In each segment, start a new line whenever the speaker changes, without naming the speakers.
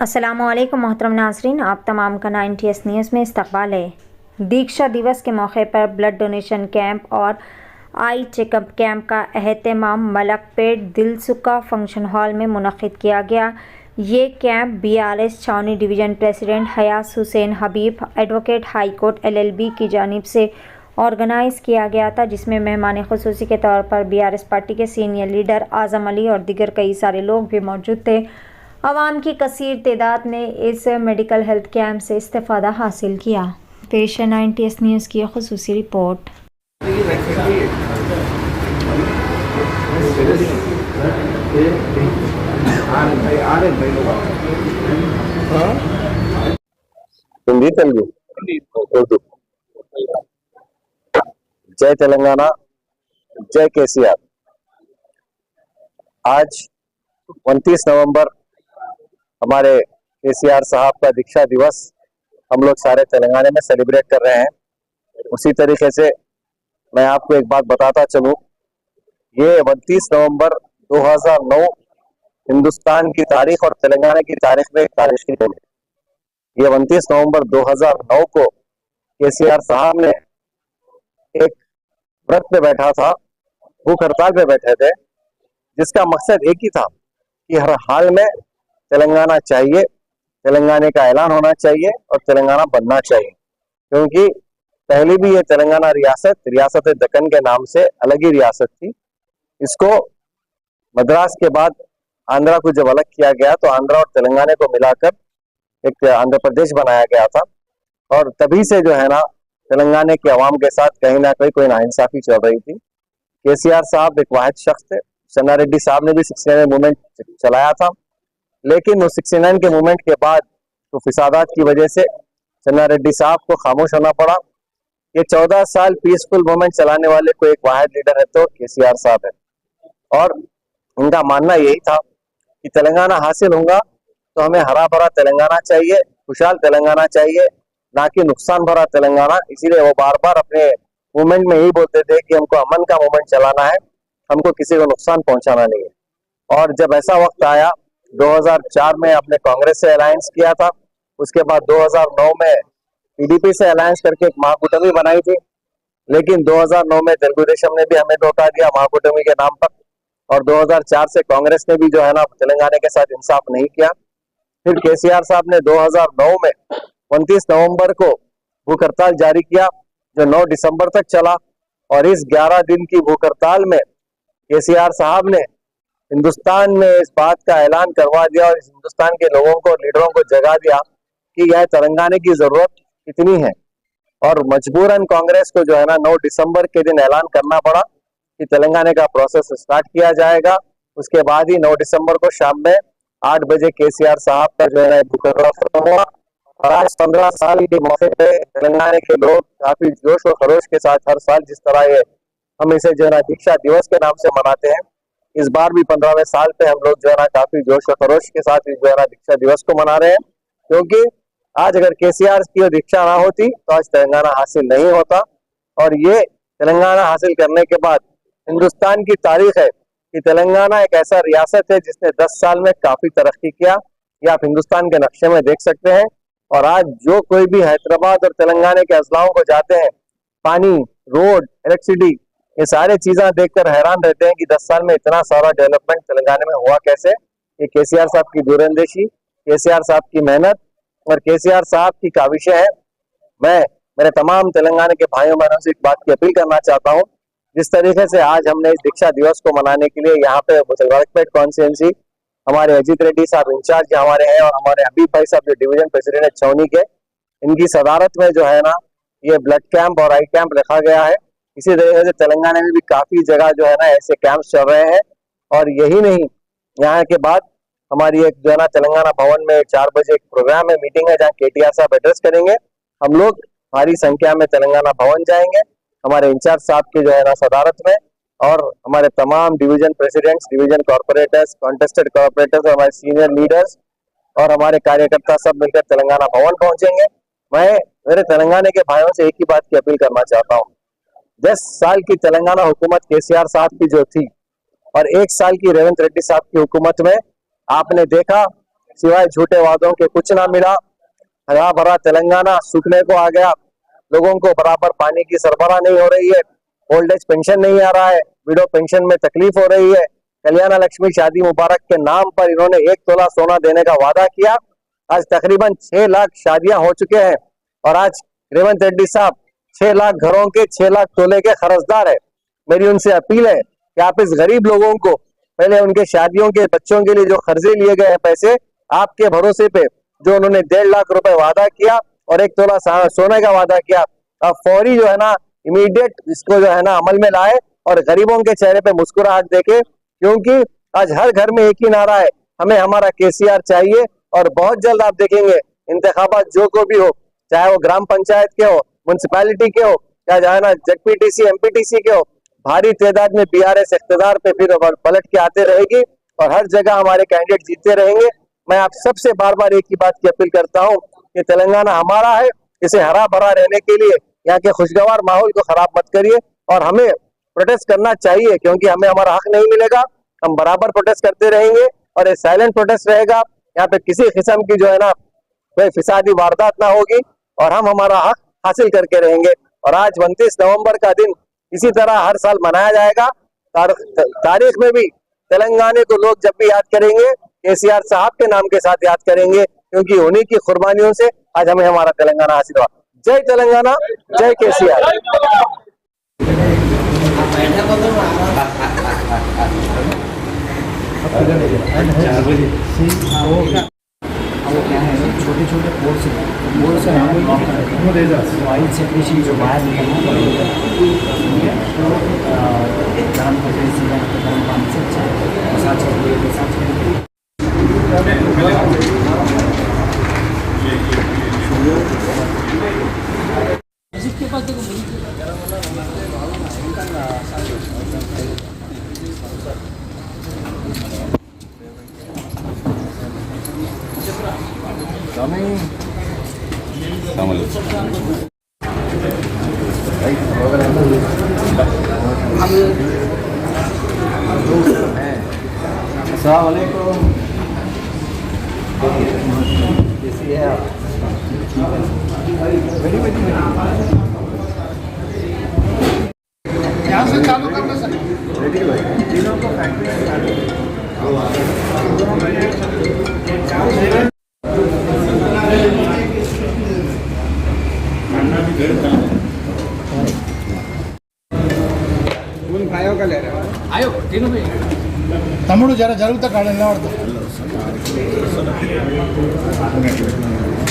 अस्सलामुअलैकुम मोहतरम नाज़रीन, आप तमाम का 90S न्यूज़ में इस्तकबाल है। दीक्षा दिवस के मौके पर ब्लड डोनेशन कैंप और आई चेकअप कैंप का एहतमाम मलकपेट दिलसुखा फंक्शन हॉल में मुनक़िद किया गया। ये कैंप BRS छावनी डिवीज़न प्रेसिडेंट हयास हुसैन हबीब एडवोकेट हाई कोर्ट LLB की जानिब से ऑर्गेनाइज़ किया गया था, जिसमें मेहमान ख़ुसूसी के तौर पर BRS पार्टी के सीनियर लीडर आज़म अली और दीगर कई सारे लोग भी मौजूद थे। अवाम की कसीर तादाद ने इस मेडिकल हेल्थ कैंप से इस्तेफ़ादा हासिल किया। पेश है 90S न्यूज़ की ख़ुसूसी रिपोर्ट।
हिंदी तेलुगु उर्दू। जय तेलंगाना, जय KCR। आज 29 नवंबर हमारे KCR साहब का दीक्षा दिवस हम लोग सारे तेलंगाना में सेलिब्रेट कर रहे हैं। उसी तरीके से मैं आपको एक बात बताता चलूं, ये 29 नवंबर 2009 हिंदुस्तान की तारीख और तेलंगाना की तारीख में एक तारीख की दिन है। ये 29 नवंबर 2009 को KCR साहब ने एक व्रत पे बैठा था, भूख हड़ताल पे बैठे थे, जिसका मकसद एक ही था कि हर हाल में तेलंगाना चाहिए, तेलंगाना का ऐलान होना चाहिए और तेलंगाना बनना चाहिए। क्योंकि पहले भी ये तेलंगाना रियासत दक्कन के नाम से अलग ही रियासत थी। इसको मद्रास के बाद आंध्रा को जब अलग किया गया तो आंध्रा और तेलंगाना को मिलाकर एक आंध्र प्रदेश बनाया गया था। और तभी से जो है ना, तेलंगाना के अवाम के साथ कहीं ना कहीं कोई नाइंसाफी चल रही थी। KCR साहब एक वाहिद शख्स थे। चन्ना रेड्डी साहब ने भी 69 मूवमेंट चलाया था, लेकिन वो 69 के मूवमेंट के बाद तो फिसादात की वजह से चन्ना रेड्डी साहब को खामोश होना पड़ा। ये 14 साल पीसफुल मूवमेंट चलाने वाले को एक वाहिद लीडर है तो KCR साहब है। और उनका मानना यही था कि तेलंगाना हासिल होगा तो हमें हरा भरा तेलंगाना चाहिए, खुशहाल तेलंगाना चाहिए, ना कि नुकसान भरा तेलंगाना। इसीलिए वो बार बार अपने मूवमेंट में यही बोलते थे कि हमको अमन का मूवमेंट चलाना है, हमको किसी को नुकसान पहुंचाना नहीं है। और जब ऐसा वक्त आया, 2004 में अपने कांग्रेस से अलायंस किया था, उसके बाद 2009 में PDP से अलायंस करके एक महाकूटमी बनाई थी, लेकिन 2009 में तेलुगु देशम ने भी हमें धोखा दिया महाकूटमी के नाम पर। और 2004 से कांग्रेस ने भी जो है ना तेलंगाना के साथ इंसाफ नहीं किया। फिर KCR साहब ने 2009 में 29 नवंबर को भूख हड़ताल जारी किया, जो 9 दिसंबर तक चला। और इस 11 दिन की भूख हड़ताल में KCR साहब ने हिंदुस्तान में इस बात का ऐलान करवा दिया और हिंदुस्तान के लोगों को, लीडरों को जगा दिया कि यह तेलंगाना की जरूरत कितनी है। और मजबूरन कांग्रेस को जो है ना 9 दिसंबर के दिन ऐलान करना पड़ा कि तेलंगाना का प्रोसेस स्टार्ट किया जाएगा। उसके बाद ही 9 दिसंबर को शाम में 8 बजे KCR साहब का जो है भूख हड़ताल हुआ। और आज 15 साल के मौके पे तेलंगाना के लोग काफी जोश और खरोश के साथ हर साल जिस तरह ये हम इसे जो है ना दीक्षा दिवस के नाम से मनाते हैं, इस बार भी 15वें साल पे हम लोग जो है ना काफी जोश और खरोश के साथ जो है ना दीक्षा दिवस को मना रहे हैं। क्योंकि आज अगर KCR की दीक्षा ना होती तो आज तेलंगाना हासिल नहीं होता। और ये तेलंगाना हासिल करने के बाद हिंदुस्तान की तारीख है कि तेलंगाना एक ऐसा रियासत है जिसने 10 साल में काफी तरक्की किया। ये आप हिंदुस्तान के नक्शे में देख सकते हैं। और आज जो कोई भी हैदराबाद और तेलंगाना के अजलाओं को जाते हैं, पानी, रोड, इलेक्ट्रिसिटी, ये सारे चीजें देखकर हैरान रहते हैं कि 10 साल में इतना सारा डेवलपमेंट तेलंगाना में हुआ कैसे। ये KCR साहब की दूरंदेशी, KCR साहब की मेहनत और KCR साहब की काविशें हैं। मैं मेरे तमाम तेलंगाना के भाइयों बहनों से एक बात की अपील करना चाहता हूँ, जिस तरीके से आज हमने इस दीक्षा दिवस को मनाने के लिए यहाँ पे मलकपेट कॉन्स्टिट्यूंसी हमारे अजीत रेड्डी साहब इंचार्ज हमारे हैं और हमारे हबीब भाई साहब जो डिवीजन प्रेसिडेंट है छावनी के, इनकी सदारत में जो है ना ये ब्लड कैंप और आई कैंप रखा गया है। इसी तरीके से तेलंगाना में भी काफी जगह जो है ना ऐसे कैंप्स चल रहे हैं। और यही नहीं, यहाँ के बाद हमारी एक जो है ना तेलंगाना भवन में 4 बजे एक प्रोग्राम है, मीटिंग है, जहाँ KTR साहब एड्रेस करेंगे। हम लोग भारी संख्या में तेलंगाना भवन जाएंगे हमारे इंचार्ज साहब की जो है ना सदारत में। और हमारे तमाम division presidents, division corporators, contested corporators, हमारे सीनियर लीडर्स और हमारे कार्यकर्ता सब मिलकर तेलंगाना भवन पहुंचेंगे। मैं मेरे तेलंगाना के भाइयों से एक ही बात की अपील करना चाहता हूँ, 10 साल की तेलंगाना हुकूमत KCR साहब की जो थी और 1 साल की रेवंत रेड्डी साहब की हुकूमत में आपने देखा सिवाय झूठे वादों के कुछ ना मिला। हरा भरा तेलंगाना सूखने को आ गया। लोगों को बराबर पानी की सरबराह नहीं हो रही है। ओल्ड एज पेंशन नहीं आ रहा है। विडो पेंशन में तकलीफ हो रही है। कल्याण लक्ष्मी शादी मुबारक के नाम पर इन्होंने 1 तोला सोना देने का वादा किया। आज तकरीबन 6 लाख शादियां हो चुके हैं और आज रेवंत रेड्डी साहब 6 लाख घरों के 6 लाख तोले के कर्जदार है। मेरी उनसे अपील है कि आप इस गरीब लोगों को पहले उनके शादियों के बच्चों के लिए जो कर्जे लिए गए हैं पैसे, आपके भरोसे पे जो उन्होंने 1.5 लाख रुपए वादा किया और 1 तोला सोने का वादा किया, अब फौरी जो है ना इमीडिएट इसको जो है ना अमल में लाए और गरीबों के चेहरे पे मुस्कुराहट देखे, क्योंकि आज हर घर में एक ही नारा है, हमें हमारा केसीआर चाहिए। और बहुत जल्द आप देखेंगे इंतखाबात जो को भी हो, चाहे वो ग्राम पंचायत के हो, म्युनिसिपैलिटी के हो, या जो है ना जेडपीटीसी एमपीटीसी के हो, भारी तादाद में बीआरएस इख्तिदार पे फिर पलट के आते रहेगी और हर जगह हमारे कैंडिडेट जीतते रहेंगे। मैं आप सबसे बार बार एक ही बात की अपील करता हूँ कि तेलंगाना हमारा है, इसे हरा भरा रहने के लिए यहाँ के खुशगवार माहौल को खराब मत करिए। और हमें प्रोटेस्ट करना चाहिए, क्योंकि हमें हमारा हक नहीं मिलेगा, हम बराबर प्रोटेस्ट करते रहेंगे और ये साइलेंट प्रोटेस्ट रहेगा। यहाँ पे किसी किस्म की जो है ना कोई फिसादी वारदात ना होगी और हम हमारा हक हासिल करके रहेंगे। और आज 29 नवंबर का दिन इसी तरह हर साल मनाया जाएगा। तारीख में भी तेलंगाना को लोग जब भी याद करेंगे, केसीआर साहब के नाम के साथ याद करेंगे, क्योंकि उन्हीं की कुर्बानियों से आज हमें हमारा तेलंगाना हासिल हुआ। जय तेलंगाना, जय केसीआर।
वो क्या है, छोटे छोटे बोर्ड से ऑयल सेपरेशन जो बाहर निकलना पड़ेगा, गर्म कपड़े से या गर्म पानी से अच्छा मसाज जिसके पास कैसी है आप? यहाँ से चालू करना सर। तीनों को फैक्ट्री आयो तीनों में तमिड़ जरा जरूरत काढ़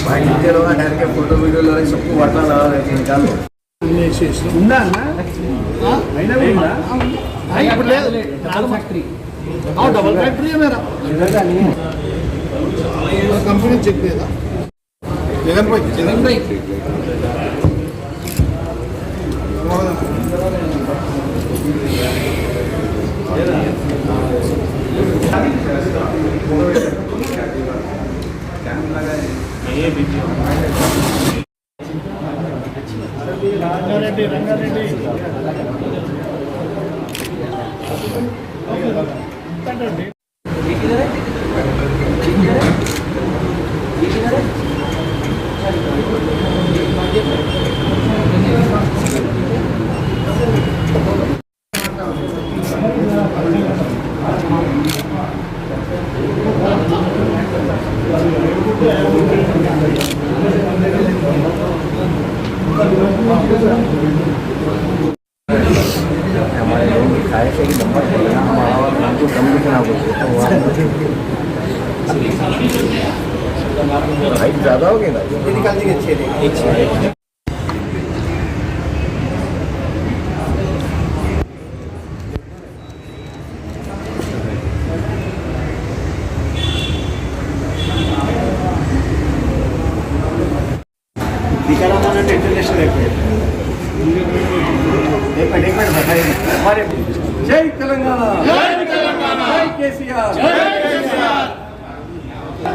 भाई नीचे लोग ठहर के फोटो वीडियो ले रहे, सबको वाटना लगा रहे, निकालो
फैक्ट्री
डबल फैक्ट्री है मेरा कंपनी चेक किया जगन भाई रंगारेड्डी
हमारे लोगों की ख्वाहिश है कि नंबर हमारा और हमको कम लिखना हाइट ज़्यादा हो गया ना, निकाल देंगे अच्छे जय तेलंगाना, जय तेलंगाना, जय केसीआर, जय केसीआर,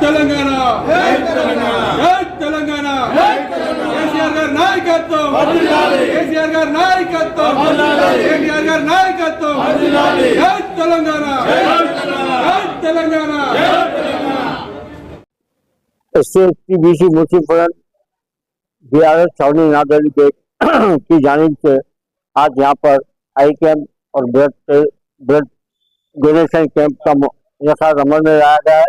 तेलंगाना, जय तेलंगाना, जय तेलंगाना, जय तेलंगाना, केसीआर గారి నాయకత్వం వర్ధిల్లాలి, కేసీఆర్ గారి నాయకత్వం వర్ధిల్లాలి, కేటీఆర్ గారి నాయకత్వం వర్ధిల్లాలి, జై తెలంగాణ, జై తెలంగాణ, జై తెలంగాణ, జై Telangana.
SC/BC Munshi Ferran BRS छावनी नादरी के की जानिब से आज यहाँ पर आई कैंप और ब्लड डोनेशन कैंप का इनेकाद अमल में लाया गया है।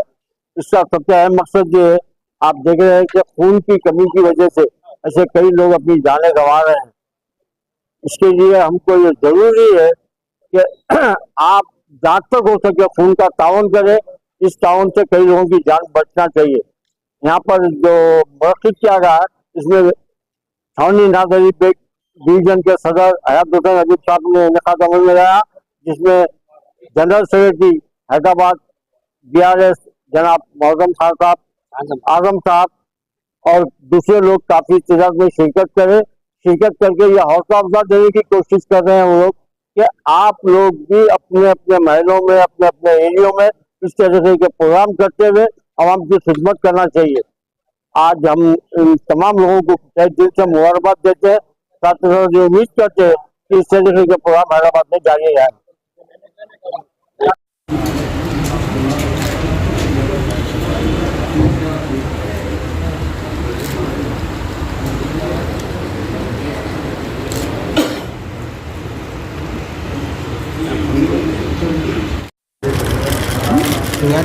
इसका सबसे अहम मकसद ये है, आप देख रहे हैं कि खून की कमी की वजह से ऐसे कई लोग अपनी जानें गंवा रहे हैं। इसके लिए हमको ये जरूरी है कि आप जहाँ तक हो सके खून का ताउन करें। इस ताउन से कई लोगों की जान बचना चाहिए। यहाँ पर जो मुनक्किद किया गया इसमें छावनी नादरी डिवीजन के सदर हयात हुसैन अजीब साहब ने इनेकाद अमल में लाया, जिसमें जनरल सेक्रेटरी हैदराबाद BRS जनाब मौजम खान साहब, आजम साहब और दूसरे लोग काफी तादाद में शिरकत करके ये हौसला अफजा देने की कोशिश कर रहे हैं वो लोग कि आप लोग भी अपने अपने महलों में, अपने अपने एरियो में इस तरह के प्रोग्राम करते हुए आवाम की खिदमत करना चाहिए। आज हम इन तमाम लोगों को तहे दिल से मुबारकबाद देते हैं, साथ ही साथ ये उम्मीद करते हैं कि इस तरह के प्रोग्राम हैदराबाद में जारी रहें।
यहाँ